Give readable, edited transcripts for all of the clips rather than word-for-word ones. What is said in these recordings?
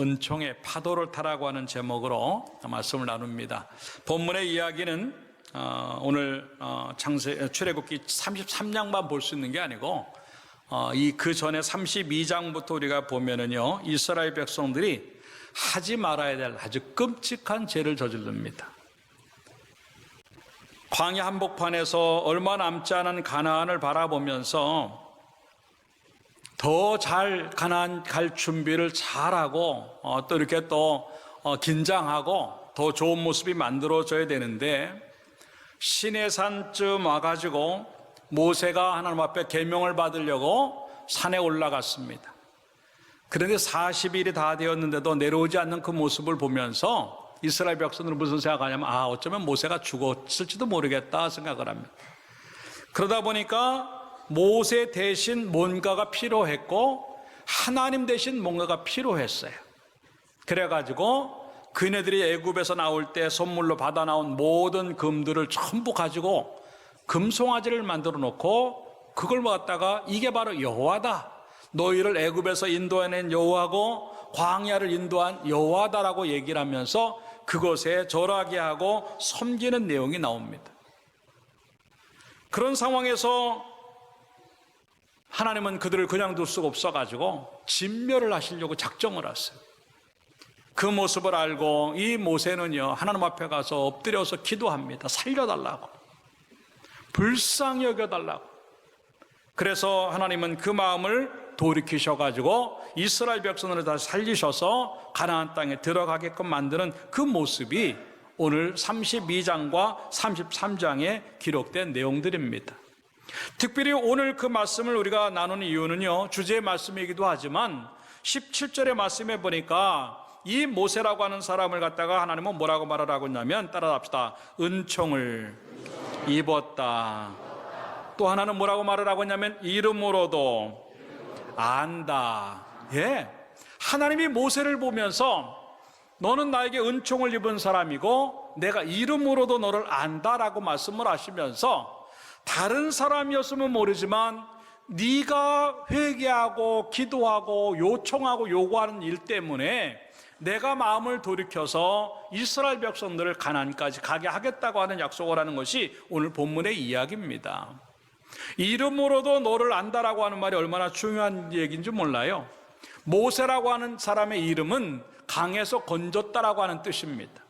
은총의 파도를 타라고 하는 제목으로 말씀을 나눕니다. 본문의 이야기는 오늘 출애굽기 33장만 볼 수 있는 게 아니고 그 전에 32장부터 우리가 보면은요, 이스라엘 백성들이 하지 말아야 될 아주 끔찍한 죄를 저지릅니다. 광야 한복판에서 얼마 남지 않은 가나안을 바라보면서 더 잘 가나안 갈 준비를 잘하고 또 이렇게 또 긴장하고 더 좋은 모습이 만들어져야 되는데, 시내산쯤 와가지고 모세가 하나님 앞에 계명을 받으려고 산에 올라갔습니다. 그런데 40일이 다 되었는데도 내려오지 않는 그 모습을 보면서 이스라엘 백성들은 무슨 생각하냐면, 어쩌면 모세가 죽었을지도 모르겠다 생각을 합니다. 그러다 보니까 모세 대신 뭔가가 필요했고 하나님 대신 뭔가가 필요했어요. 그래가지고 그네들이 애굽에서 나올 때 선물로 받아 나온 모든 금들을 전부 가지고 금송아지를 만들어 놓고 그걸 갖다가 이게 바로 여호와다, 너희를 애굽에서 인도해낸 여호와고 광야를 인도한 여호와다라고 얘기를 하면서 그것에 절하게 하고 섬기는 내용이 나옵니다. 그런 상황에서 하나님은 그들을 그냥 둘 수가 없어가지고 진멸을 하시려고 작정을 했어요. 그 모습을 알고 이 모세는요, 하나님 앞에 가서 엎드려서 기도합니다. 살려달라고, 불쌍히 여겨달라고. 그래서 하나님은 그 마음을 돌이키셔가지고 이스라엘 백성을 다시 살리셔서 가나안 땅에 들어가게끔 만드는 그 모습이 오늘 32장과 33장에 기록된 내용들입니다. 특별히 오늘 그 말씀을 우리가 나누는 이유는요, 주제의 말씀이기도 하지만 17절의 말씀에 보니까 이 모세라고 하는 사람을 갖다가 하나님은 뭐라고 말을 하고 있냐면, 따라합시다. 은총을 입었다. 또 하나는 뭐라고 말을 하고 있냐면, 이름으로도 안다. 예, 하나님이 모세를 보면서 너는 나에게 은총을 입은 사람이고 내가 이름으로도 너를 안다라고 말씀을 하시면서, 다른 사람이었으면 모르지만 네가 회개하고 기도하고 요청하고 요구하는 일 때문에 내가 마음을 돌이켜서 이스라엘 백성들을 가나안까지 가게 하겠다고 하는 약속을 하는 것이 오늘 본문의 이야기입니다. 이름으로도 너를 안다라고 하는 말이 얼마나 중요한 얘기인지 몰라요. 모세라고 하는 사람의 이름은 강에서 건졌다라고 하는 뜻입니다.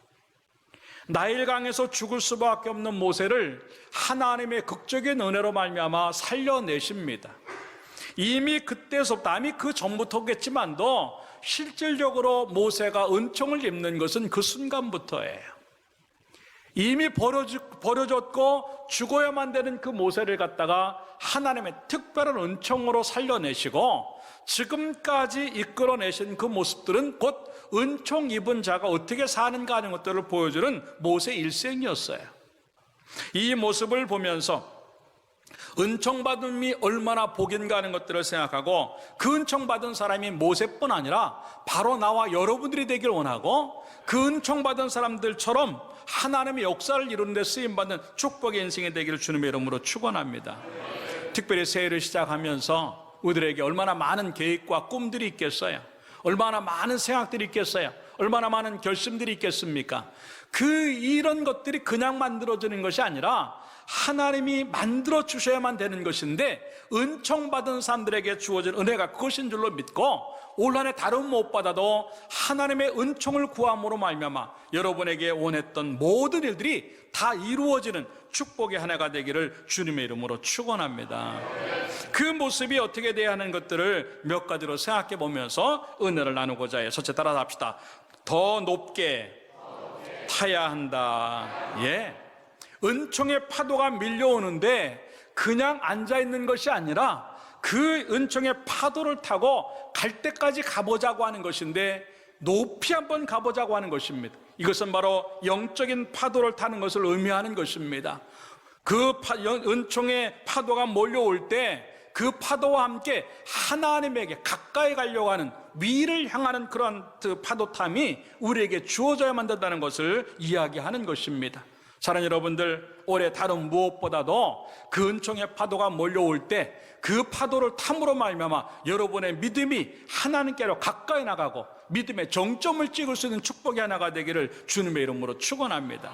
나일강에서 죽을 수밖에 없는 모세를 하나님의 극적인 은혜로 말미암아 살려내십니다. 이미 그때서부터, 이미 그 전부터겠지만도 실질적으로 모세가 은총을 입는 것은 그 순간부터예요. 이미 버려졌고 죽어야만 되는 그 모세를 갖다가 하나님의 특별한 은총으로 살려내시고 지금까지 이끌어내신 그 모습들은 곧 은총 입은 자가 어떻게 사는가 하는 것들을 보여주는 모세 일생이었어요. 이 모습을 보면서 은총받음이 얼마나 복인가 하는 것들을 생각하고, 그 은총받은 사람이 모세뿐 아니라 바로 나와 여러분들이 되길 원하고, 그 은총받은 사람들처럼 하나님의 역사를 이루는 데 쓰임받는 축복의 인생이 되기를 주님의 이름으로 축원합니다. 특별히 새해를 시작하면서 우리들에게 얼마나 많은 계획과 꿈들이 있겠어요. 얼마나 많은 생각들이 있겠어요. 얼마나 많은 결심들이 있겠습니까? 이런 것들이 그냥 만들어지는 것이 아니라 하나님이 만들어 주셔야만 되는 것인데, 은총받은 사람들에게 주어진 은혜가 그것인 줄로 믿고 올 한 해 다른 못 받아도 하나님의 은총을 구함으로 말미암아 여러분에게 원했던 모든 일들이 다 이루어지는 축복의 한 해가 되기를 주님의 이름으로 축원합니다. 그 모습이 어떻게 돼야 하는 것들을 몇 가지로 생각해 보면서 은혜를 나누고자 해요. 첫째, 따라합시다. 더 높게 타야 한다. 예, 은총의 파도가 밀려오는데 그냥 앉아있는 것이 아니라 그 은총의 파도를 타고 갈 때까지 가보자고 하는 것인데, 높이 한번 가보자고 하는 것입니다. 이것은 바로 영적인 파도를 타는 것을 의미하는 것입니다. 그 은총의 파도가 몰려올 때 그 파도와 함께 하나님에게 가까이 가려고 하는, 위를 향하는 그런 파도탐이 우리에게 주어져야만 된다는 것을 이야기하는 것입니다. 사랑하는 여러분들, 올해 다른 무엇보다도 그 은총의 파도가 몰려올 때 그 파도를 탐으로 말미암아 여러분의 믿음이 하나님께로 가까이 나가고 믿음의 정점을 찍을 수 있는 축복의 하나가 되기를 주님의 이름으로 축원합니다.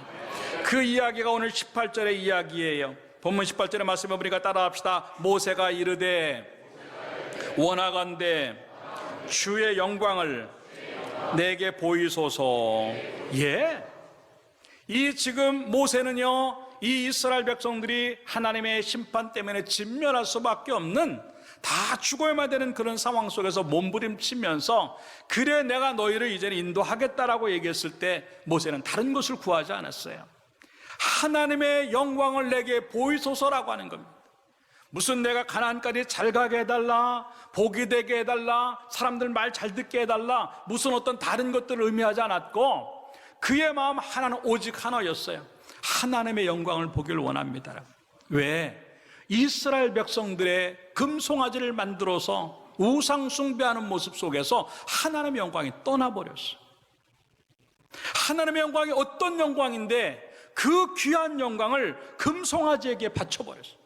그 이야기가 오늘 18절의 이야기예요. 본문 18절의 말씀을 우리가 따라합시다. 모세가 이르되 원하건대 주의 영광을 내게 보이소서. 예. 이 지금 모세는요, 이 이스라엘 백성들이 하나님의 심판 때문에 진멸할 수밖에 없는, 다 죽어야만 되는 그런 상황 속에서 몸부림치면서 그래 내가 너희를 이제는 인도하겠다라고 얘기했을 때 모세는 다른 것을 구하지 않았어요. 하나님의 영광을 내게 보이소서라고 하는 겁니다. 무슨 내가 가나안까지 잘 가게 해달라, 복이 되게 해달라, 사람들 말 잘 듣게 해달라, 무슨 어떤 다른 것들을 의미하지 않았고 그의 마음 하나는 오직 하나였어요. 하나님의 영광을 보기를 원합니다. 왜? 이스라엘 백성들의 금송아지를 만들어서 우상 숭배하는 모습 속에서 하나님의 영광이 떠나버렸어요. 하나님의 영광이 어떤 영광인데 그 귀한 영광을 금송아지에게 바쳐버렸어요.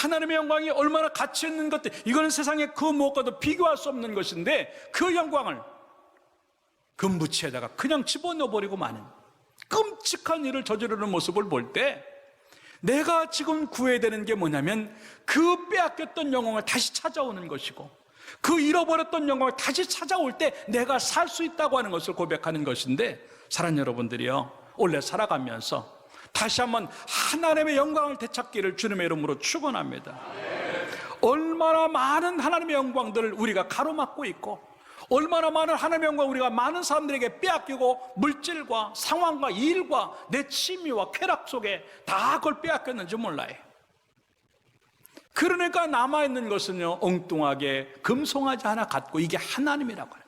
하나님의 영광이 얼마나 가치 있는 것들, 이거는 세상에 그 무엇과도 비교할 수 없는 것인데 그 영광을 금부치에다가 그냥 집어넣어버리고 마는 끔찍한 일을 저지르는 모습을 볼 때 내가 지금 구해야 되는 게 뭐냐면 그 빼앗겼던 영광을 다시 찾아오는 것이고 그 잃어버렸던 영광을 다시 찾아올 때 내가 살 수 있다고 하는 것을 고백하는 것인데, 사랑하는 여러분들이요, 원래 살아가면서 다시 한번 하나님의 영광을 되찾기를 주님의 이름으로 축원합니다. 얼마나 많은 하나님의 영광들을 우리가 가로막고 있고 얼마나 많은 하나님의 영광 우리가 많은 사람들에게 빼앗기고 물질과 상황과 일과 내 취미와 쾌락 속에 다 그걸 빼앗겼는지 몰라요. 그러니까 남아있는 것은요, 엉뚱하게 금송아지 하나 갖고 이게 하나님이라고 해요.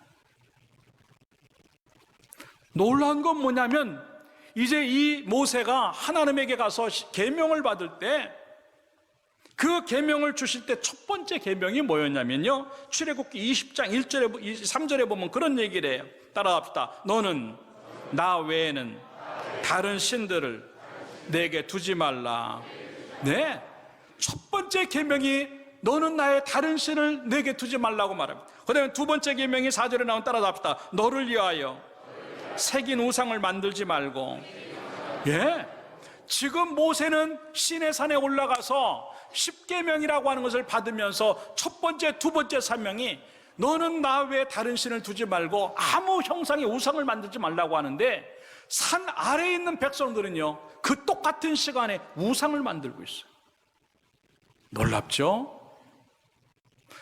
놀라운 건 뭐냐면 이제 이 모세가 하나님에게 가서 계명을 받을 때 그 계명을 주실 때 첫 번째 계명이 뭐였냐면요, 출애굽기 20장 1절에 3절에 보면 그런 얘기를 해요. 따라합시다. 너는 나 외에는 다른 신들을 내게 두지 말라. 네, 첫 번째 계명이 너는 나의 다른 신을 내게 두지 말라고 말합니다. 그 다음에 두 번째 계명이 4절에 나온, 따라합시다. 너를 위하여 새긴 우상을 만들지 말고. 예, 지금 모세는 시내 산에 올라가서 십계명이라고 하는 것을 받으면서 첫 번째, 두 번째 사명이 너는 나 외에 다른 신을 두지 말고 아무 형상의 우상을 만들지 말라고 하는데, 산 아래에 있는 백성들은요 그 똑같은 시간에 우상을 만들고 있어요. 놀랍죠?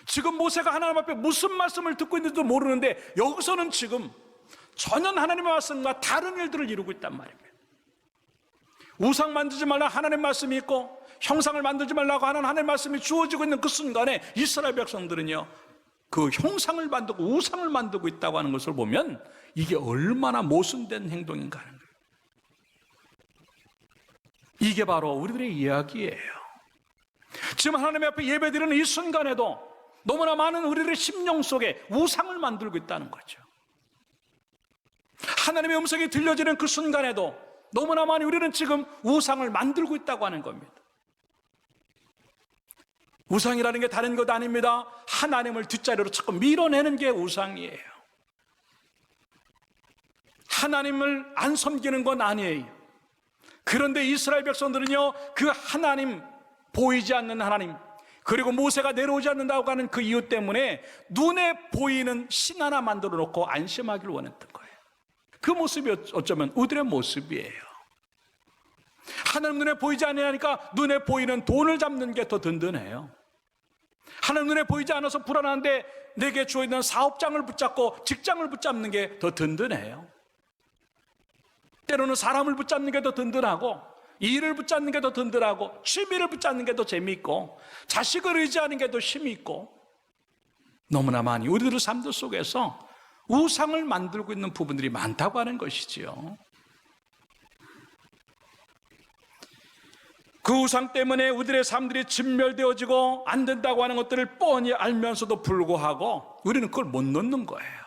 지금 모세가 하나님 앞에 무슨 말씀을 듣고 있는지도 모르는데 여기서는 지금 전혀 하나님의 말씀과 다른 일들을 이루고 있단 말입니다. 우상 만들지 말라 하나님의 말씀이 있고 형상을 만들지 말라고 하는 하나님의 말씀이 주어지고 있는 그 순간에 이스라엘 백성들은요 그 형상을 만들고 우상을 만들고 있다고 하는 것을 보면 이게 얼마나 모순된 행동인가 하는 거예요. 이게 바로 우리들의 이야기예요. 지금 하나님 앞에 예배드리는 이 순간에도 너무나 많은 우리들의 심령 속에 우상을 만들고 있다는 거죠. 하나님의 음성이 들려지는 그 순간에도 너무나 많이 우리는 지금 우상을 만들고 있다고 하는 겁니다. 우상이라는 게 다른 것 아닙니다. 하나님을 뒷자리로 자꾸 밀어내는 게 우상이에요. 하나님을 안 섬기는 건 아니에요. 그런데 이스라엘 백성들은요 그 하나님, 보이지 않는 하나님, 그리고 모세가 내려오지 않는다고 하는 그 이유 때문에 눈에 보이는 신 하나 만들어 놓고 안심하기를 원했던 거예요. 그 모습이 어쩌면 우리의 모습이에요. 하나님 눈에 보이지 않으니까 눈에 보이는 돈을 잡는 게 더 든든해요. 하나님 눈에 보이지 않아서 불안한데 내게 주어있는 사업장을 붙잡고 직장을 붙잡는 게 더 든든해요. 때로는 사람을 붙잡는 게 더 든든하고 일을 붙잡는 게 더 든든하고 취미를 붙잡는 게 더 재미있고 자식을 의지하는 게 더 힘이 있고, 너무나 많이 우리들의 삶들 속에서 우상을 만들고 있는 부분들이 많다고 하는 것이지요. 그 우상 때문에 우리들의 삶들이 진멸되어지고 안 된다고 하는 것들을 뻔히 알면서도 불구하고 우리는 그걸 못 놓는 거예요.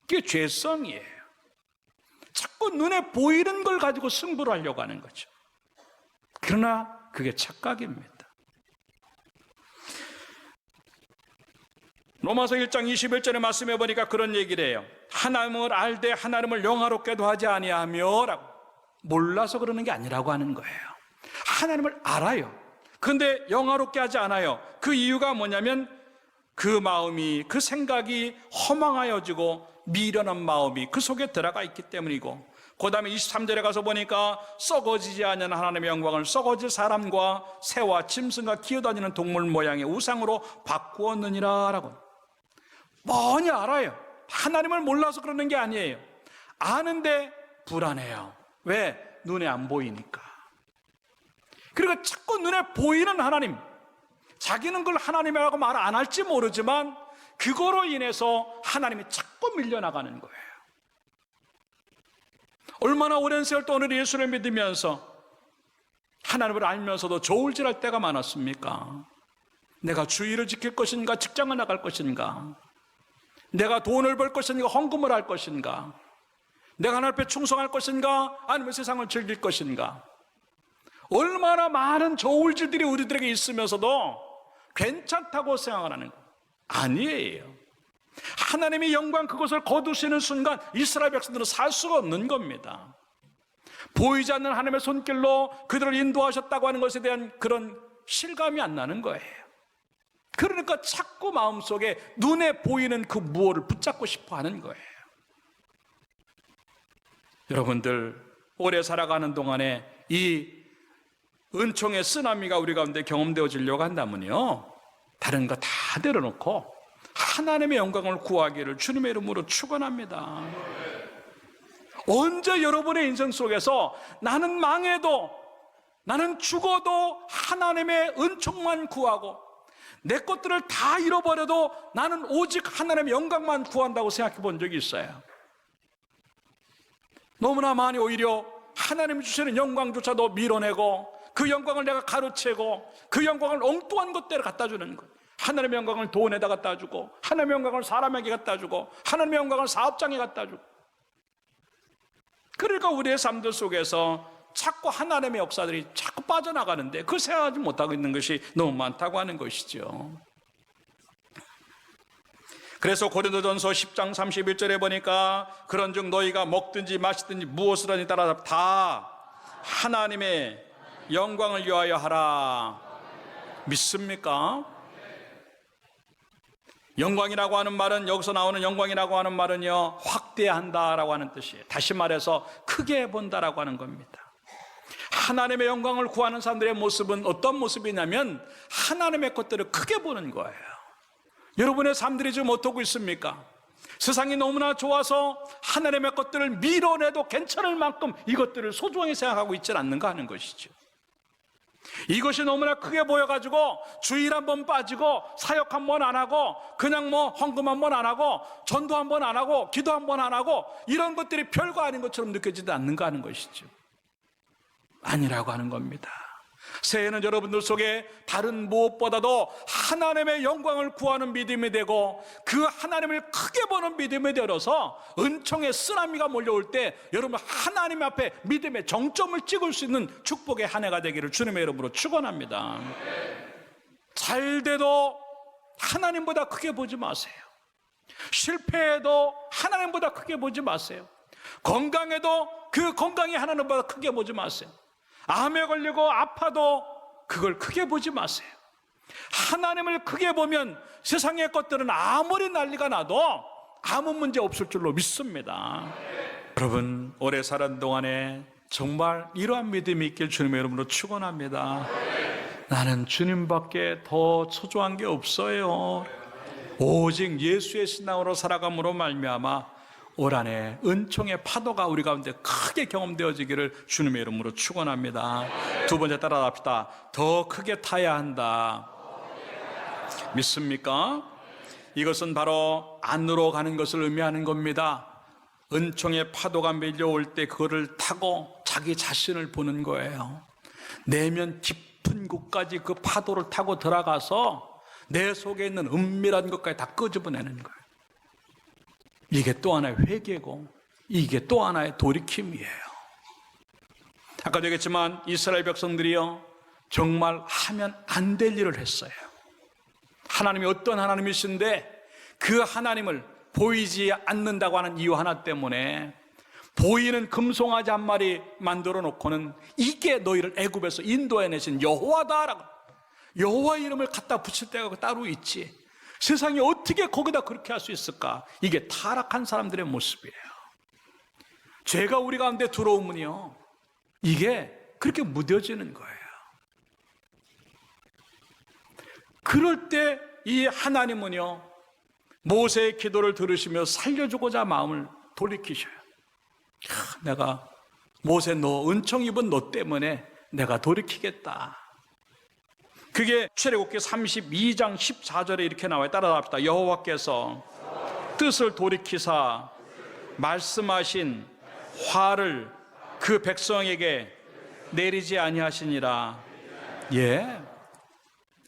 그게 죄성이에요. 자꾸 눈에 보이는 걸 가지고 승부를 하려고 하는 거죠. 그러나 그게 착각입니다. 로마서 1장 21절의 말씀해 보니까 그런 얘기를 해요. 하나님을 알되 하나님을 영화롭게도 하지 아니하며 라고. 몰라서 그러는 게 아니라고 하는 거예요. 하나님을 알아요. 그런데 영화롭게 하지 않아요. 그 이유가 뭐냐면 그 마음이, 그 생각이 허망하여지고 미련한 마음이 그 속에 들어가 있기 때문이고, 그 다음에 23절에 가서 보니까 썩어지지 않는 하나님의 영광을 썩어질 사람과 새와 짐승과 기어다니는 동물 모양의 우상으로 바꾸었느니라 라고. 뻔히 알아요. 하나님을 몰라서 그러는 게 아니에요. 아는데 불안해요. 왜? 눈에 안 보이니까. 그리고 자꾸 눈에 보이는 하나님, 자기는 그걸 하나님이라고 말 안 할지 모르지만 그거로 인해서 하나님이 자꾸 밀려나가는 거예요. 얼마나 오랜 세월 동안 예수를 믿으면서 하나님을 알면서도 저울질할 때가 많았습니까? 내가 주의를 지킬 것인가, 직장을 나갈 것인가, 내가 돈을 벌 것인가, 헌금을 할 것인가, 내가 하나님 앞에 충성할 것인가, 아니면 세상을 즐길 것인가. 얼마나 많은 저울질들이 우리들에게 있으면서도 괜찮다고 생각을 하는 거 아니에요. 하나님의 영광 그것을 거두시는 순간 이스라엘 백성들은 살 수가 없는 겁니다. 보이지 않는 하나님의 손길로 그들을 인도하셨다고 하는 것에 대한 그런 실감이 안 나는 거예요. 그러니까 자꾸 마음속에 눈에 보이는 그 무엇을 붙잡고 싶어 하는 거예요. 여러분들, 오래 살아가는 동안에 이 은총의 쓰나미가 우리 가운데 경험되어지려고 한다면요, 다른 거 다 내려놓고 하나님의 영광을 구하기를 주님의 이름으로 축원합니다. 언제 여러분의 인생 속에서 나는 망해도, 나는 죽어도 하나님의 은총만 구하고 내 것들을 다 잃어버려도 나는 오직 하나님의 영광만 구한다고 생각해 본 적이 있어요? 너무나 많이 오히려 하나님이 주시는 영광조차도 밀어내고 그 영광을 내가 가로채고 그 영광을 엉뚱한 것대로 갖다 주는 거예요. 하나님의 영광을 돈에다 갖다 주고, 하나님의 영광을 사람에게 갖다 주고, 하나님의 영광을 사업장에 갖다 주고. 그러니까 우리의 삶들 속에서 자꾸 하나님의 역사들이 자꾸 빠져나가는데 그걸 생각하지 못하고 있는 것이 너무 많다고 하는 것이죠. 그래서 고린도전서 10장 31절에 보니까 그런즉 너희가 먹든지 마시든지 무엇을 하니 따라 다 하나님의 영광을 위하여 하라. 믿습니까? 영광이라고 하는 말은, 여기서 나오는 영광이라고 하는 말은요, 확대한다라고 하는 뜻이에요. 다시 말해서 크게 본다라고 하는 겁니다. 하나님의 영광을 구하는 사람들의 모습은 어떤 모습이냐면 하나님의 것들을 크게 보는 거예요. 여러분의 삶들이 지금 어떻고 있습니까? 세상이 너무나 좋아서 하나님의 것들을 밀어내도 괜찮을 만큼 이것들을 소중하게 생각하고 있지 않는가 하는 것이죠. 이것이 너무나 크게 보여가지고 주일 한번 빠지고 사역 한번 안 하고 그냥 뭐 헌금 한번 안 하고 전도 한번 안 하고 기도 한번 안 하고 이런 것들이 별거 아닌 것처럼 느껴지지 않는가 하는 것이죠. 아니라고 하는 겁니다. 새해는 여러분들 속에 다른 무엇보다도 하나님의 영광을 구하는 믿음이 되고 그 하나님을 크게 보는 믿음이 되어서 은총의 쓰나미가 몰려올 때 여러분 하나님 앞에 믿음의 정점을 찍을 수 있는 축복의 한 해가 되기를 주님의 이름으로 축원합니다. 잘 돼도 하나님보다 크게 보지 마세요. 실패해도 하나님보다 크게 보지 마세요. 건강해도 그 건강이 하나님보다 크게 보지 마세요. 암에 걸리고 아파도 그걸 크게 보지 마세요. 하나님을 크게 보면 세상의 것들은 아무리 난리가 나도 아무 문제 없을 줄로 믿습니다. 여러분, 오래 살은 동안에 정말 이러한 믿음이 있길 주님의 이름으로 축원합니다. 나는 주님밖에 더 소중한 게 없어요. 오직 예수의 신앙으로 살아감으로 말미암아 올 한해 은총의 파도가 우리 가운데 크게 경험되어지기를 주님의 이름으로 축원합니다. 두 번째 따라합시다. 더 크게 타야 한다. 믿습니까? 이것은 바로 안으로 가는 것을 의미하는 겁니다. 은총의 파도가 밀려올 때 그거를 타고 자기 자신을 보는 거예요. 내면 깊은 곳까지 그 파도를 타고 들어가서 내 속에 있는 은밀한 것까지 다 끄집어내는 거예요. 이게 또 하나의 회개고 이게 또 하나의 돌이킴이에요. 아까도 얘기했지만 이스라엘 백성들이요 정말 하면 안 될 일을 했어요. 하나님이 어떤 하나님이신데 그 하나님을 보이지 않는다고 하는 이유 하나 때문에 보이는 금송아지 한 마리 만들어 놓고는 이게 너희를 애굽에서 인도해내신 여호와다라고, 여호와 이름을 갖다 붙일 때가 따로 있지, 세상이 어떻게 거기다 그렇게 할 수 있을까? 이게 타락한 사람들의 모습이에요. 죄가 우리 가운데 들어오면요 이게 그렇게 무뎌지는 거예요. 그럴 때 이 하나님은요 모세의 기도를 들으시며 살려주고자 마음을 돌이키셔요. 내가 모세 너 은총 입은 너 때문에 내가 돌이키겠다. 그게 출애굽기 32장 14절에 이렇게 나와요. 따라합시다. 여호와께서 뜻을 돌이키사 말씀하신 화를 그 백성에게 내리지 아니하시니라. 예,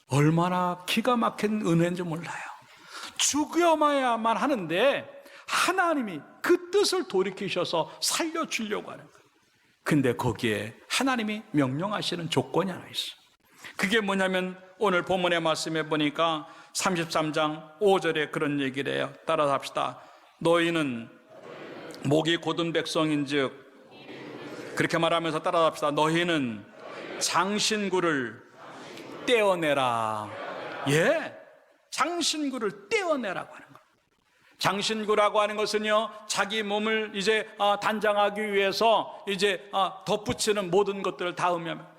얼마나 기가 막힌 은혜인지 몰라요. 죽여야만 하는데 하나님이 그 뜻을 돌이키셔서 살려주려고 하는 거예요. 근데 거기에 하나님이 명령하시는 조건이 하나 있어요. 그게 뭐냐면 오늘 본문의 말씀에 보니까 33장 5절에 그런 얘기를 해요. 따라서 합시다. 너희는 목이 곧은 백성인즉, 그렇게 말하면서 따라서 합시다. 너희는 장신구를 떼어내라. 예, 장신구를 떼어내라고 하는 거예요. 장신구라고 하는 것은요 자기 몸을 이제 단장하기 위해서 이제 덧붙이는 모든 것들을 다 의미합니다.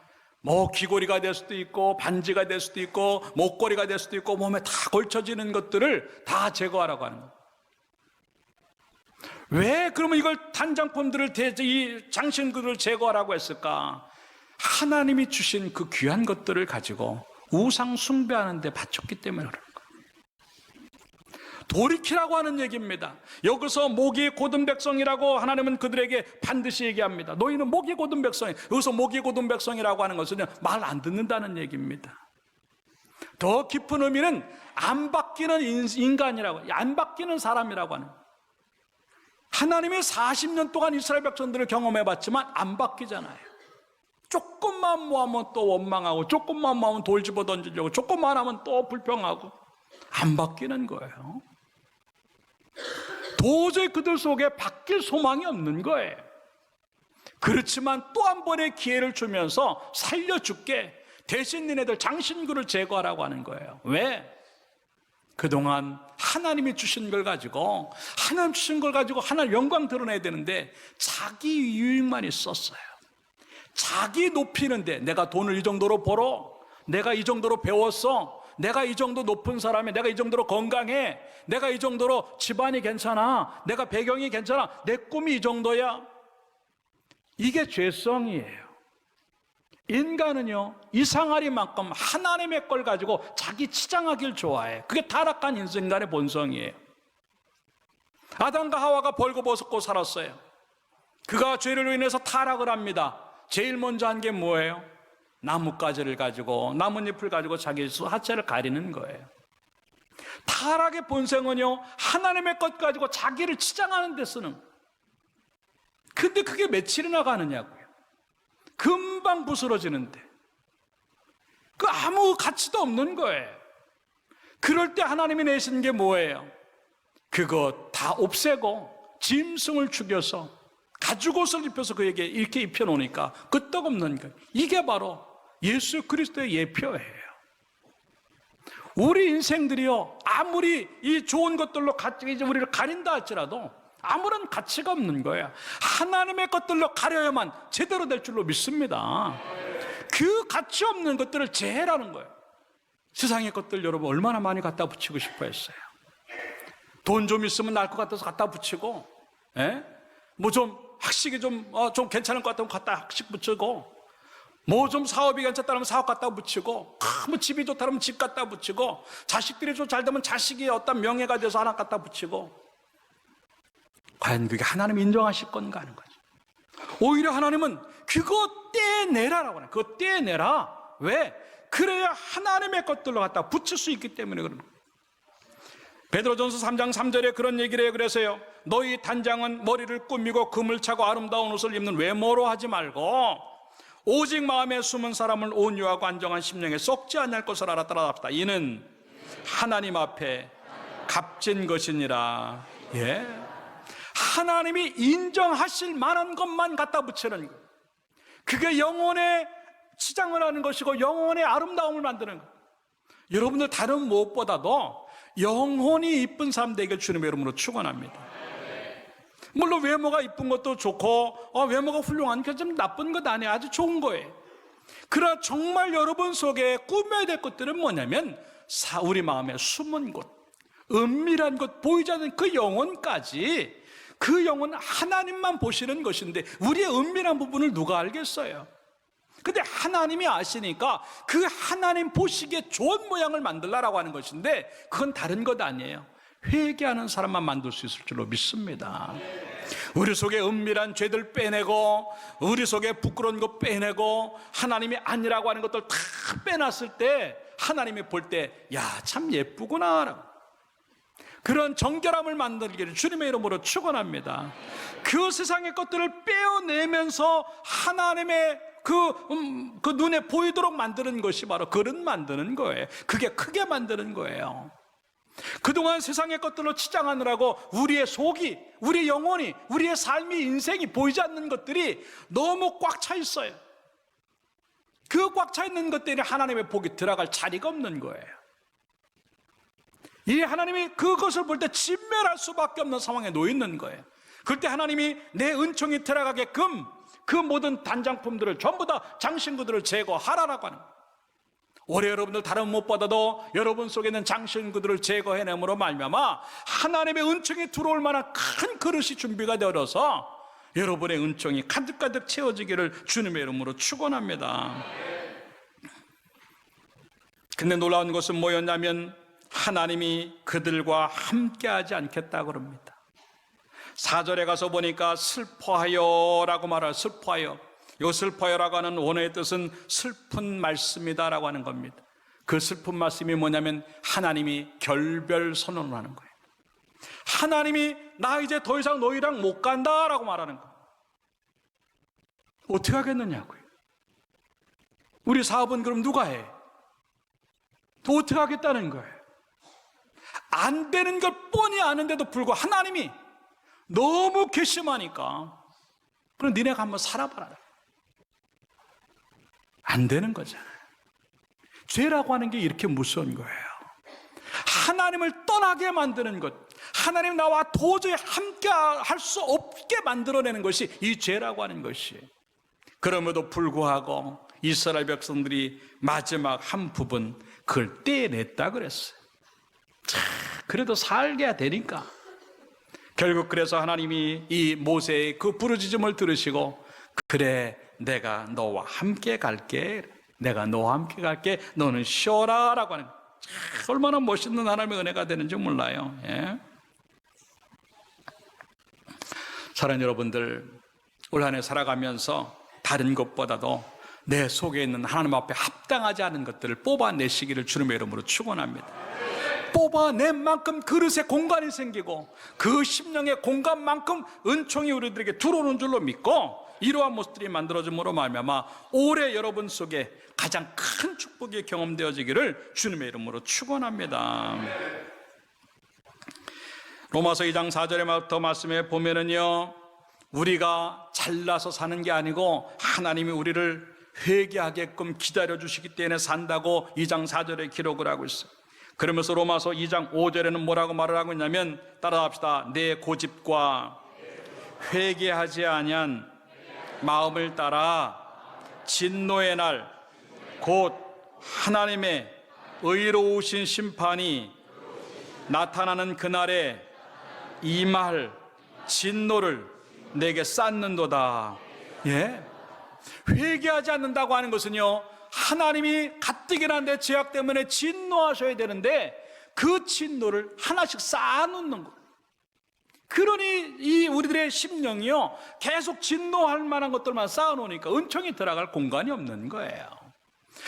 뭐 귀걸이가 될 수도 있고 반지가 될 수도 있고 목걸이가 될 수도 있고 몸에 다 걸쳐지는 것들을 다 제거하라고 하는 거예요. 왜 그러면 이걸 단장품들을 이 장신구를 제거하라고 했을까? 하나님이 주신 그 귀한 것들을 가지고 우상 숭배하는 데 바쳤기 때문에 그런 거예요. 돌이키라고 하는 얘기입니다. 여기서 목이 곧은 백성이라고 하나님은 그들에게 반드시 얘기합니다. 너희는 목이 곧은 백성이, 여기서 목이 곧은 백성이라고 하는 것은 말 안 듣는다는 얘기입니다. 더 깊은 의미는 안 바뀌는 인간이라고, 안 바뀌는 사람이라고 하는 거예요. 하나님이 40년 동안 이스라엘 백성들을 경험해봤지만 안 바뀌잖아요. 조금만 모하면 또 원망하고, 조금만 모하면 돌 집어 던지려고, 조금만 하면 또 불평하고, 안 바뀌는 거예요. 도저히 그들 속에 바뀔 소망이 없는 거예요. 그렇지만 또 한 번의 기회를 주면서 살려줄게, 대신 너네들 장신구를 제거하라고 하는 거예요. 왜? 그동안 하나님이 주신 걸 가지고, 하나님 주신 걸 가지고 하나님 영광 드러내야 되는데 자기 유익만 있었어요. 자기 높이는데, 내가 돈을 이 정도로 벌어, 내가 이 정도로 배웠어, 내가 이 정도 높은 사람이, 내가 이 정도로 건강해, 내가 이 정도로 집안이 괜찮아, 내가 배경이 괜찮아, 내 꿈이 이 정도야. 이게 죄성이에요. 인간은요 이상하리만큼 하나님의 걸 가지고 자기 치장하길 좋아해. 그게 타락한 인간의 본성이에요. 아담과 하와가 벌거벗고 살았어요. 그가 죄를 인해서 타락을 합니다. 제일 먼저 한 게 뭐예요? 나뭇가지를 가지고, 나뭇잎을 가지고 자기 하체를 가리는 거예요. 타락의 본성은요 하나님의 것 가지고 자기를 치장하는 데 쓰는. 근데 그게 며칠이나 가느냐고요. 금방 부스러지는데 그 아무 가치도 없는 거예요. 그럴 때 하나님이 내신 게 뭐예요? 그거 다 없애고 짐승을 죽여서 가죽옷을 입혀서 그에게 이렇게 입혀놓으니까 끄떡없는 거예요. 이게 바로 예수 그리스도의 예표예요. 우리 인생들이요 아무리 이 좋은 것들로 우리를 가린다 할지라도 아무런 가치가 없는 거예요. 하나님의 것들로 가려야만 제대로 될 줄로 믿습니다. 그 가치 없는 것들을 제해라는 거예요. 세상의 것들 여러분 얼마나 많이 갖다 붙이고 싶어 했어요. 돈 좀 있으면 날 것 같아서 갖다 붙이고, 뭐 좀 학식이 좀 괜찮을 것 같으면 갖다 학식 붙이고, 뭐 좀 사업이 괜찮다면 사업 갖다 붙이고, 뭐 집이 좋다면 집 갖다 붙이고, 자식들이 좀 잘 되면 자식이 어떤 명예가 돼서 하나 갖다 붙이고, 과연 그게 하나님 인정하실 건가 하는 거죠. 오히려 하나님은 그거 떼내라라고 해요. 그거 떼내라. 왜? 그래야 하나님의 것들로 갖다 붙일 수 있기 때문에 그런 거예요. 베드로전서 3장 3절에 그런 얘기를 해요. 그래서요 너희 단장은 머리를 꾸미고 금을 차고 아름다운 옷을 입는 외모로 하지 말고 오직 마음에 숨은 사람을 온유하고 안정한 심령에 썩지 아니할 것을 알아 따라갑시다. 이는 하나님 앞에 값진 것이니라. 예, 하나님이 인정하실 만한 것만 갖다 붙이는 거예요. 그게 영혼의 치장을 하는 것이고 영혼의 아름다움을 만드는 거예요. 여러분들 다른 무엇보다도 영혼이 이쁜 사람 되길 주님의 이름으로 축원합니다. 물론 외모가 이쁜 것도 좋고 외모가 훌륭한 게 좀 나쁜 것 아니에요. 아주 좋은 거예요. 그러나 정말 여러분 속에 꾸며야 될 것들은 뭐냐면 우리 마음에 숨은 곳, 은밀한 곳, 보이지 않는 그 영혼까지, 그 영혼은 하나님만 보시는 것인데 우리의 은밀한 부분을 누가 알겠어요? 근데 하나님이 아시니까 그 하나님 보시기에 좋은 모양을 만들라라고 하는 것인데 그건 다른 것 아니에요. 회개하는 사람만 만들 수 있을 줄로 믿습니다. 우리 속에 은밀한 죄들 빼내고 우리 속에 부끄러운 것 빼내고 하나님이 아니라고 하는 것들 다 빼놨을 때 하나님이 볼 때 야, 참 예쁘구나, 그런 정결함을 만들기를 주님의 이름으로 축원합니다. 그 세상의 것들을 빼어내면서 하나님의 그 눈에 보이도록 만드는 것이 바로 그릇 만드는 거예요. 그게 크게 만드는 거예요. 그동안 세상의 것들로 치장하느라고 우리의 속이, 우리의 영혼이, 우리의 삶이, 인생이 보이지 않는 것들이 너무 꽉 차 있어요. 그 꽉 차 있는 것들이 하나님의 복이 들어갈 자리가 없는 거예요. 이 하나님이 그것을 볼 때 진멸할 수밖에 없는 상황에 놓여 있는 거예요. 그럴 때 하나님이 내 은총이 들어가게끔 그 모든 단장품들을 전부 다 장신구들을 제거하라라고 하는 거예요. 올해 여러분들 다른 무엇보다도 여러분 속에 있는 장신구들을 제거해냄으로 말미암아 하나님의 은총이 들어올 만한 큰 그릇이 준비가 되어서 여러분의 은총이 가득가득 채워지기를 주님의 이름으로 축원합니다. 근데 놀라운 것은 뭐였냐면 하나님이 그들과 함께하지 않겠다고 그럽니다. 4절에 가서 보니까 슬퍼하여라고 말해요. 슬퍼하여. 이 슬퍼하여라고 하는 원어의 뜻은 슬픈 말씀이다 라고 하는 겁니다. 그 슬픈 말씀이 뭐냐면 하나님이 결별 선언을 하는 거예요. 하나님이 나 이제 더 이상 너희랑 못 간다 라고 말하는 거예요. 어떻게 하겠느냐고요. 우리 사업은 그럼 누가 해? 또 어떻게 하겠다는 거예요. 안 되는 걸 뻔히 아는데도 불구하고 하나님이 너무 괘씸하니까 그럼 니네가 한번 살아봐라. 안 되는 거잖아요. 죄라고 하는 게 이렇게 무서운 거예요. 하나님을 떠나게 만드는 것, 하나님 나와 도저히 함께 할 수 없게 만들어내는 것이 이 죄라고 하는 것이. 그럼에도 불구하고 이스라엘 백성들이 마지막 한 부분 그걸 떼냈다 그랬어요. 그래도 살게 되니까 결국 그래서 하나님이 이 모세의 그 부르짖음을 들으시고 그래 내가 너와 함께 갈게, 내가 너와 함께 갈게, 너는 쉬어라 라고 하는, 얼마나 멋있는 하나님의 은혜가 되는지 몰라요. 예? 사랑하는 여러분들, 올 한 해 살아가면서 다른 것보다도 내 속에 있는 하나님 앞에 합당하지 않은 것들을 뽑아내시기를 주님의 이름으로 축원합니다. 뽑아낸 만큼 그릇에 공간이 생기고 그 심령의 공간만큼 은총이 우리들에게 들어오는 줄로 믿고 이러한 모습들이 만들어짐으로 말미암아 올해 여러분 속에 가장 큰 축복이 경험되어지기를 주님의 이름으로 축원합니다. 로마서 2장 4절의 말씀에 보면은요, 우리가 잘나서 사는 게 아니고 하나님이 우리를 회개하게끔 기다려주시기 때문에 산다고 2장 4절에 기록을 하고 있어요. 그러면서 로마서 2장 5절에는 뭐라고 말을 하고 있냐면, 따라합시다. 내 고집과 회개하지 아니한 마음을 따라 진노의 날 곧 하나님의 의로우신 심판이 나타나는 그날에 임할 진노를 내게 쌓는도다. 예? 회개하지 않는다고 하는 것은요, 하나님이 가뜩이나 내 죄악 때문에 진노하셔야 되는데 그 진노를 하나씩 쌓아놓는 것. 그러니 이 우리들의 심령이요, 계속 진노할 만한 것들만 쌓아놓으니까 은총이 들어갈 공간이 없는 거예요.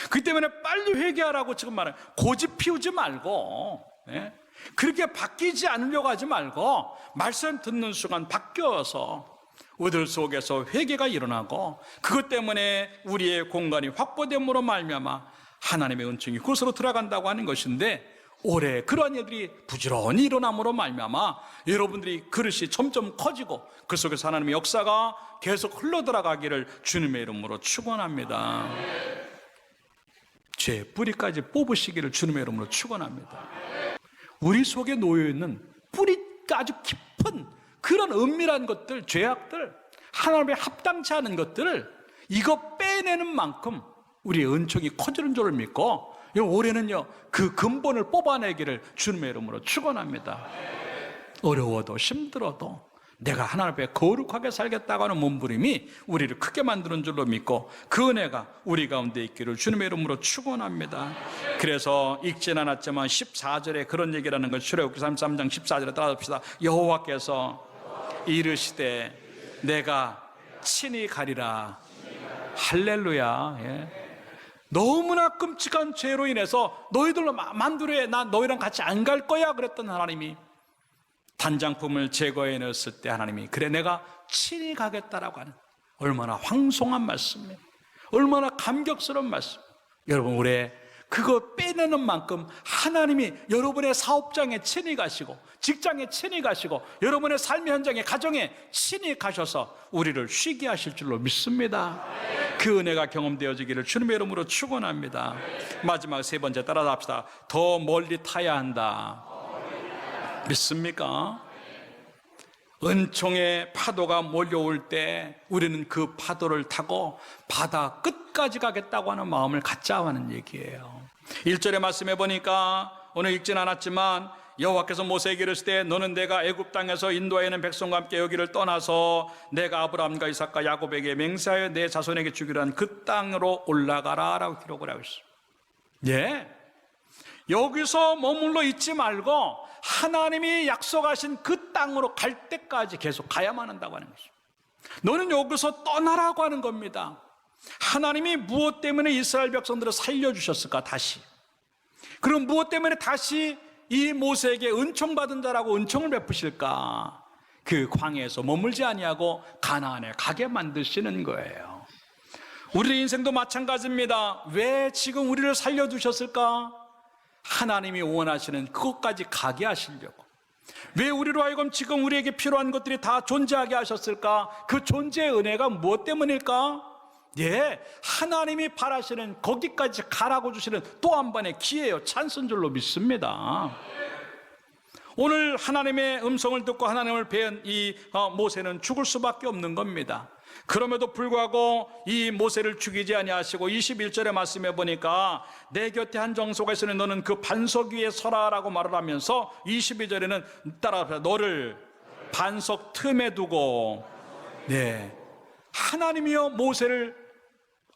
그 때문에 빨리 회개하라고 지금 말해요. 고집 피우지 말고, 예? 그렇게 바뀌지 않으려고 하지 말고 말씀 듣는 순간 바뀌어서 우리들 속에서 회개가 일어나고 그것 때문에 우리의 공간이 확보됨으로 말미암아 하나님의 은총이 그곳으로 들어간다고 하는 것인데, 올해 그러한 일들이 부지런히 일어남으로 말미암아 여러분들이 그릇이 점점 커지고 그 속에서 하나님의 역사가 계속 흘러들어가기를 주님의 이름으로 축원합니다. 죄 뿌리까지 뽑으시기를 주님의 이름으로 축원합니다. 우리 속에 놓여있는 뿌리가 아주 깊은 그런 은밀한 것들, 죄악들, 하나님의 합당치 않은 것들을 이거 빼내는 만큼 우리의 은총이 커지는 줄을 믿고, 올해는요 그 근본을 뽑아내기를 주님의 이름으로 축원합니다. 어려워도 힘들어도 내가 하나님 앞에 거룩하게 살겠다고 하는 몸부림이 우리를 크게 만드는 줄로 믿고 그 은혜가 우리 가운데 있기를 주님의 이름으로 축원합니다. 그래서 읽진 않았지만 14절에 그런 얘기를 하는 것, 출애굽기 33장 14절에 따라봅시다. 여호와께서 이르시되 내가 친히 가리라. 할렐루야. 예. 너무나 끔찍한 죄로 인해서 너희들로 만두래, 나 너희랑 같이 안 갈 거야 그랬던 하나님이 단장품을 제거해 냈을 때 하나님이 그래 내가 친히 가겠다라고 하는, 얼마나 황송한 말씀이에요. 얼마나 감격스러운 말씀. 여러분, 올해 그거 빼내는 만큼 하나님이 여러분의 사업장에 친히 가시고 직장에 친히 가시고 여러분의 삶의 현장에, 가정에 친히 가셔서 우리를 쉬게 하실 줄로 믿습니다. 그 은혜가 경험되어지기를 주님의 이름으로 축원합니다. 마지막 세 번째 따라합시다. 더 멀리 타야 한다. 믿습니까? 은총의 파도가 몰려올 때 우리는 그 파도를 타고 바다 끝까지 가겠다고 하는 마음을 갖자 하는 얘기예요. 1절의 말씀해 보니까 오늘 읽진 않았지만 여호와께서 모세에게 이르시되 너는 내가 애굽 땅에서 인도하여 있는 백성과 함께 여기를 떠나서 내가 아브라함과 이삭과 야곱에게 맹세하여 내 자손에게 주기로 한 그 땅으로 올라가라 라고 기록을 하고 있습니다. 예, 여기서 머물러 있지 말고 하나님이 약속하신 그 땅으로 갈 때까지 계속 가야만 한다고 하는 것입니다. 너는 여기서 떠나라고 하는 겁니다. 하나님이 무엇 때문에 이스라엘 백성들을 살려주셨을까? 다시. 그럼 무엇 때문에 다시 이 모세에게 은총받은 자라고 은총을 베푸실까? 그 광야에서 머물지 아니하고 가나안에 가게 만드시는 거예요. 우리의 인생도 마찬가지입니다. 왜 지금 우리를 살려두셨을까? 하나님이 원하시는 그것까지 가게 하시려고. 왜 우리로 하여금 지금 우리에게 필요한 것들이 다 존재하게 하셨을까? 그 존재의 은혜가 무엇 때문일까? 예, 하나님이 바라시는 거기까지 가라고 주시는 또 한 번의 기회요, 찬스인 줄로 믿습니다. 오늘 하나님의 음성을 듣고 하나님을 배운 이 모세는 죽을 수밖에 없는 겁니다. 그럼에도 불구하고 이 모세를 죽이지 아니하시고 21절의 말씀해 보니까 내 곁에 한 정소가 있으니 너는 그 반석 위에 서라라고 말을 하면서 22절에는 따라서 너를 반석 틈에 두고, 네, 하나님이여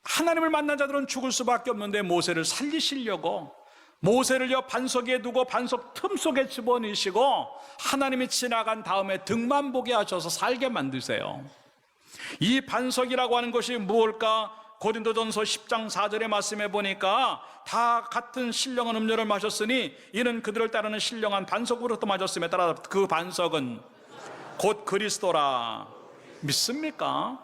하나님을 만난 자들은 죽을 수밖에 없는데 모세를 살리시려고 모세를요 반석 위에 두고 반석 틈 속에 집어넣으시고 하나님이 지나간 다음에 등만 보게 하셔서 살게 만드세요. 이 반석이라고 하는 것이 무엇일까? 고린도전서 10장 4절의 말씀에 보니까 다 같은 신령한 음료를 마셨으니 이는 그들을 따르는 신령한 반석으로부터 마셨음에 따라 그 반석은 곧 그리스도라. 믿습니까?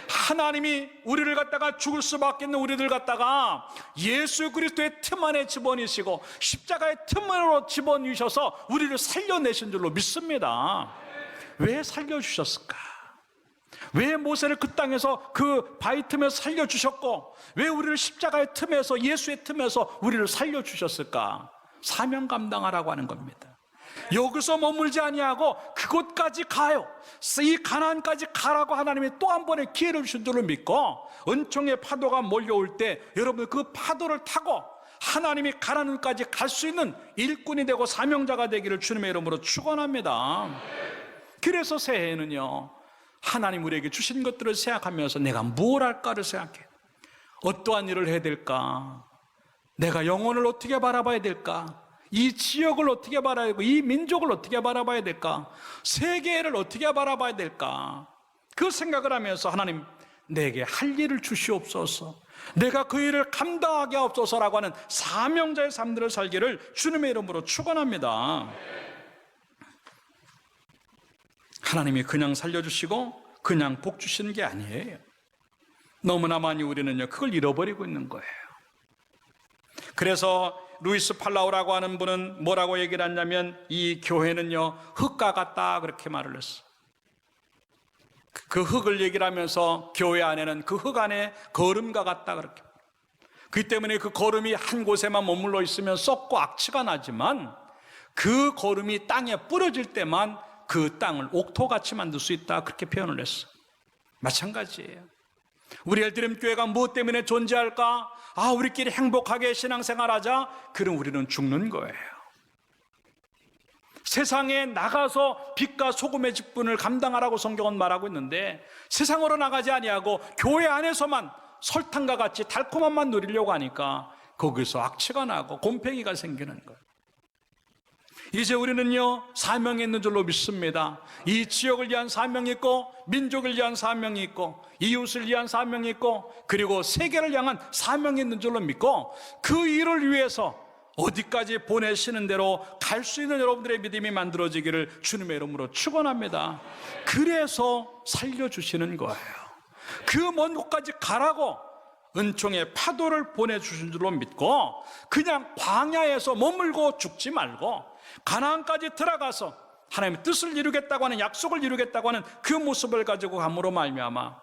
하나님이 우리를 갖다가 죽을 수밖에 없는 우리들 갖다가 예수 그리스도의 틈 안에 집어넣으시고 십자가의 틈으로 집어넣으셔서 우리를 살려내신 줄로 믿습니다. 왜 살려주셨을까? 왜 모세를 그 땅에서 그 바위 틈에서 살려주셨고 왜 우리를 십자가의 틈에서, 예수의 틈에서 우리를 살려주셨을까? 사명 감당하라고 하는 겁니다. 여기서 머물지 아니하고 그곳까지 가요. 이 가나안까지 가라고 하나님이 또 한 번의 기회를 주신 줄로 믿고 은총의 파도가 몰려올 때 여러분 그 파도를 타고 하나님이 가나안까지 갈 수 있는 일꾼이 되고 사명자가 되기를 주님의 이름으로 축원합니다. 그래서 새해에는요 하나님 우리에게 주신 것들을 생각하면서 내가 뭘 할까를 생각해. 어떠한 일을 해야 될까? 내가 영혼을 어떻게 바라봐야 될까? 이 지역을 어떻게 바라봐야 되고 이 민족을 어떻게 바라봐야 될까? 세계를 어떻게 바라봐야 될까? 그 생각을 하면서 하나님 내게 할 일을 주시옵소서, 내가 그 일을 감당하게 하옵소서라고 하는 사명자의 삶들을 살기를 주님의 이름으로 축원합니다. 하나님이 그냥 살려주시고 그냥 복 주시는 게 아니에요. 너무나 많이 우리는요, 그걸 잃어버리고 있는 거예요. 그래서 루이스 팔라우라고 하는 분은 뭐라고 얘기를 했냐면, 이 교회는요, 흙과 같다, 그렇게 말을 했어요. 그 흙을 얘기를 하면서 교회 안에는 그 흙 안에 거름과 같다, 그렇게. 그렇기 때문에 그 거름이 한 곳에만 머물러 있으면 썩고 악취가 나지만, 그 거름이 땅에 뿌려질 때만 그 땅을 옥토같이 만들 수 있다, 그렇게 표현을 했어요. 마찬가지예요. 우리 엘드림 교회가 무엇 때문에 존재할까? 우리끼리 행복하게 신앙생활하자. 그럼 우리는 죽는 거예요. 세상에 나가서 빛과 소금의 직분을 감당하라고 성경은 말하고 있는데, 세상으로 나가지 아니하고 교회 안에서만 설탕과 같이 달콤함만 누리려고 하니까 거기서 악취가 나고 곰팡이가 생기는 거예요. 이제 우리는요, 사명이 있는 줄로 믿습니다. 이 지역을 위한 사명이 있고, 민족을 위한 사명이 있고, 이웃을 위한 사명이 있고, 그리고 세계를 향한 사명이 있는 줄로 믿고, 그 일을 위해서 어디까지 보내시는 대로 갈 수 있는 여러분들의 믿음이 만들어지기를 주님의 이름으로 축원합니다. 그래서 살려주시는 거예요. 그 먼 곳까지 가라고 은총의 파도를 보내주신 줄로 믿고, 그냥 광야에서 머물고 죽지 말고 가나안까지 들어가서 하나님의 뜻을 이루겠다고 하는, 약속을 이루겠다고 하는 그 모습을 가지고 감으로 말미암아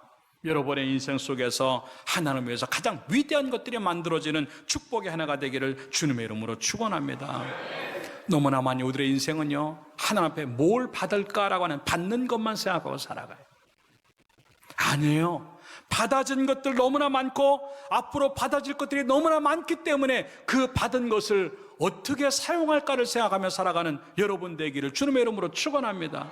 여러분의 인생 속에서 하나님을 위해서 가장 위대한 것들이 만들어지는 축복의 하나가 되기를 주님의 이름으로 축원합니다. 너무나 많이 우리의 인생은요, 하나님 앞에 뭘 받을까라고 하는 받는 것만 생각하고 살아가요. 아니에요. 받아진 것들 너무나 많고 앞으로 받아질 것들이 너무나 많기 때문에 그 받은 것을 어떻게 사용할까를 생각하며 살아가는 여러분 되기를 주님의 이름으로 축원합니다.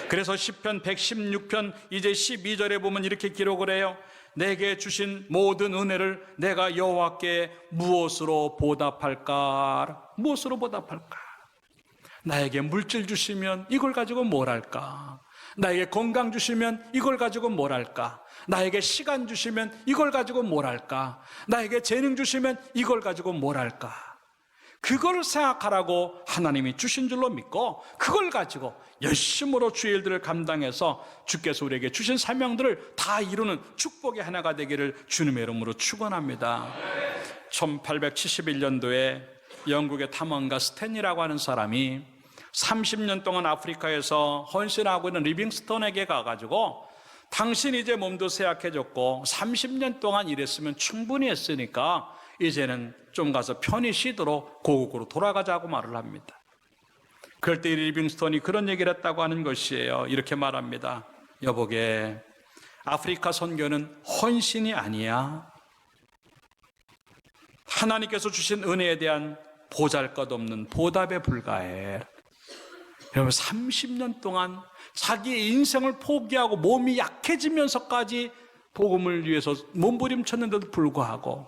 그래서 시편 116편 이제 12절에 보면 이렇게 기록을 해요. 내게 주신 모든 은혜를 내가 여호와께 무엇으로 보답할까? 무엇으로 보답할까? 나에게 물질 주시면 이걸 가지고 뭘 할까? 나에게 건강 주시면 이걸 가지고 뭘 할까? 나에게 시간 주시면 이걸 가지고 뭘 할까? 나에게 재능 주시면 이걸 가지고 뭘 할까? 그걸 생각하라고 하나님이 주신 줄로 믿고, 그걸 가지고 열심으로 주의 일들을 감당해서 주께서 우리에게 주신 사명들을 다 이루는 축복의 하나가 되기를 주님의 이름으로 축원합니다. 1871년도에 영국의 탐험가 스탠리라고 하는 사람이 30년 동안 아프리카에서 헌신하고 있는 리빙스톤에게 가가지고, 당신 이제 몸도 쇠약해졌고 30년 동안 일했으면 충분히 했으니까 이제는 좀 가서 편히 쉬도록 고국으로 돌아가자고 말을 합니다. 그럴 때 리빙스톤이 그런 얘기를 했다고 하는 것이에요. 이렇게 말합니다. 여보게, 아프리카 선교는 헌신이 아니야. 하나님께서 주신 은혜에 대한 보잘것없는 보답에 불과해. 여러분, 30년 동안 자기의 인생을 포기하고 몸이 약해지면서까지 복음을 위해서 몸부림쳤는데도 불구하고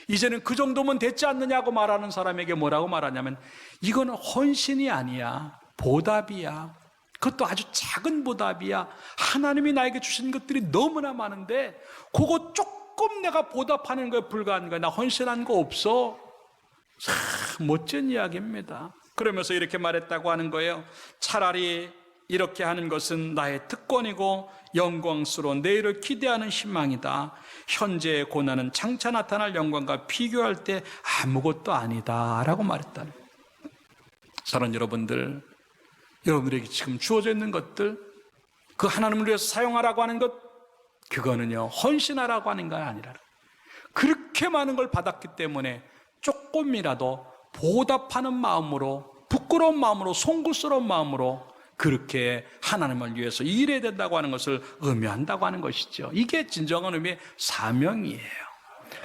이제는 그 정도면 됐지 않느냐고 말하는 사람에게 뭐라고 말하냐면, 이거는 헌신이 아니야, 보답이야. 그것도 아주 작은 보답이야. 하나님이 나에게 주신 것들이 너무나 많은데 그거 조금 내가 보답하는 거에 불과한 거야. 나 헌신한 거 없어. 참 멋진 이야기입니다. 그러면서 이렇게 말했다고 하는 거예요. 차라리 이렇게 하는 것은 나의 특권이고 영광스러운 내일을 기대하는 희망이다. 현재의 고난은 장차 나타날 영광과 비교할 때 아무것도 아니다 라고 말했다는 거예요. 사랑하는 여러분들, 여러분들에게 지금 주어져 있는 것들, 그 하나님을 위해서 사용하라고 하는 것, 그거는요 헌신하라고 하는 게 아니라, 그렇게 많은 걸 받았기 때문에 조금이라도 보답하는 마음으로, 부끄러운 마음으로, 송구스러운 마음으로 그렇게 하나님을 위해서 일해야 된다고 하는 것을 의미한다고 하는 것이죠. 이게 진정한 의미의 사명이에요.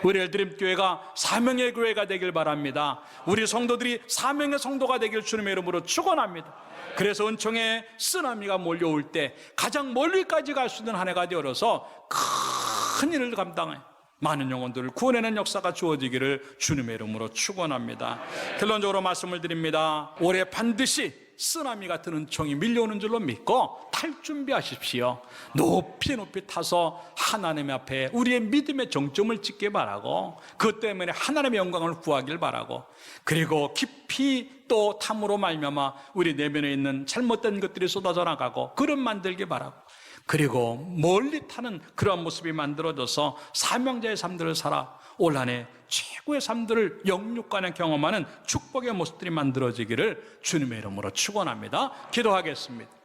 우리 엘드림 교회가 사명의 교회가 되길 바랍니다. 우리 성도들이 사명의 성도가 되길 주님의 이름으로 축원합니다. 그래서 은총의 쓰나미가 몰려올 때 가장 멀리까지 갈 수 있는 한 해가 되어서 큰 일을 감당해 많은 영혼들을 구원하는 역사가 주어지기를 주님의 이름으로 축원합니다. 결론적으로 말씀을 드립니다. 올해 반드시 쓰나미 같은 은총이 밀려오는 줄로 믿고 탈 준비하십시오. 높이 높이 타서 하나님 앞에 우리의 믿음의 정점을 찍기 바라고, 그것 때문에 하나님의 영광을 구하길 바라고, 그리고 깊이 또 탐으로 말미암아 우리 내면에 있는 잘못된 것들이 쏟아져 나가고 그릇 만들기 바라고, 그리고 멀리 타는 그런 모습이 만들어져서 사명자의 삶들을 살아 올 한 해 최고의 삶들을 영육간에 경험하는 축복의 모습들이 만들어지기를 주님의 이름으로 축원합니다. 기도하겠습니다.